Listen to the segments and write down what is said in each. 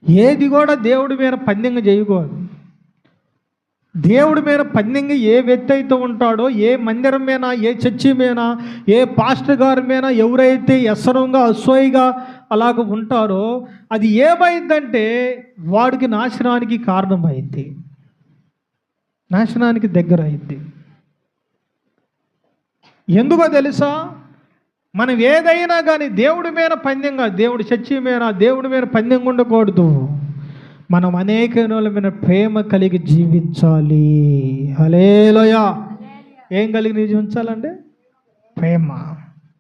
ఏది కూడా దేవుడి మీద పందెంగా చేయకూడదు. దేవుడి మీద పందెంగా ఏ వ్యక్తి అయితే ఉంటాడో, ఏ మందిరం మీద, ఏ చర్చి మీద, ఏ పాస్టర్ గారి మీద ఎవరైతే ఎసరంగా అసూయగా అలాగ ఉంటారో అది ఏమైందంటే వాడికి నాశనానికి కారణమైంది, నాశనానికి దగ్గర అయింది. ఎందుకో తెలుసా? మనం ఏదైనా కానీ దేవుడి మీద పందెంగా, దేవుడి చర్చి మీద, దేవుడి మీద పందెంగా ఉండకూడదు. మనం అనేక మీద ప్రేమ కలిగి జీవించాలి. హల్లెలూయా. ఏం కలిగి జీవించాలంటే ప్రేమ.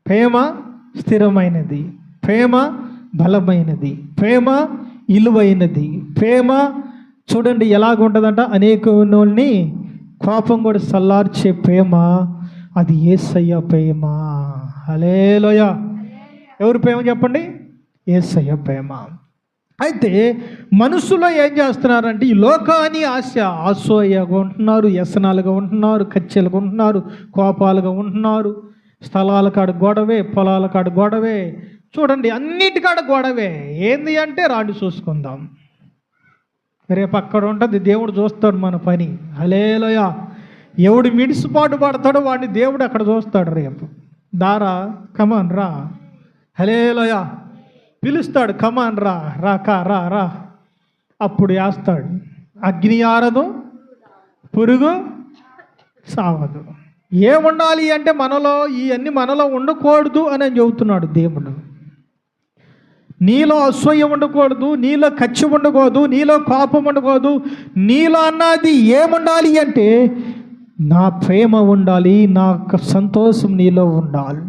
ప్రేమ స్థిరమైనది, ప్రేమ బలమైనది, ప్రేమ ఇలువైనది. ప్రేమ చూడండి ఎలాగుంటుందంట, అనేకుల్ని కోపం కూడా చల్లార్చే ప్రేమ, అది యేసయ్య ప్రేమ. హల్లెలూయా. ఎవరి ప్రేమ చెప్పండి? యేసయ్య ప్రేమ. అయితే మనుషులో ఏం చేస్తున్నారంటే ఈ లోకాన్ని ఆశయగా ఉంటున్నారు, వ్యసనాలుగా ఉంటున్నారు, కచ్చలుగా ఉంటున్నారు, కోపాలుగా ఉంటున్నారు. స్థలాల కాడ గొడవే, పొలాల కాడ గొడవే, చూడండి అన్నిటికాడ గొడవే. ఏంది అంటే రాండి చూసుకుందాం, రేపు అక్కడ ఉంటుంది, దేవుడు చూస్తాడు మన పని. హల్లెలూయా. ఎవడు మిడిసిపాటు పడతాడో వాడిని దేవుడు అక్కడ చూస్తాడు. రేపు దారా కమాన్ రా, హల్లెలూయా పిలుస్తాడు, కమాన్ రా రా కా రా రా. అప్పుడు వేస్తాడు, అగ్ని ఆరదు, పురుగు సావదు. ఏముండాలి అంటే మనలో ఇవన్నీ మనలో ఉండకూడదు అని చెబుతున్నాడు దేవుడు. నీలో అసూయ ఉండకూడదు, నీలో కచ్చి ఉండకూడదు, నీలో కోపం ఉండకూడదు. నీలో అన్నది ఏముండాలి అంటే నా ప్రేమ ఉండాలి, నా సంతోషం నీలో ఉండాలి.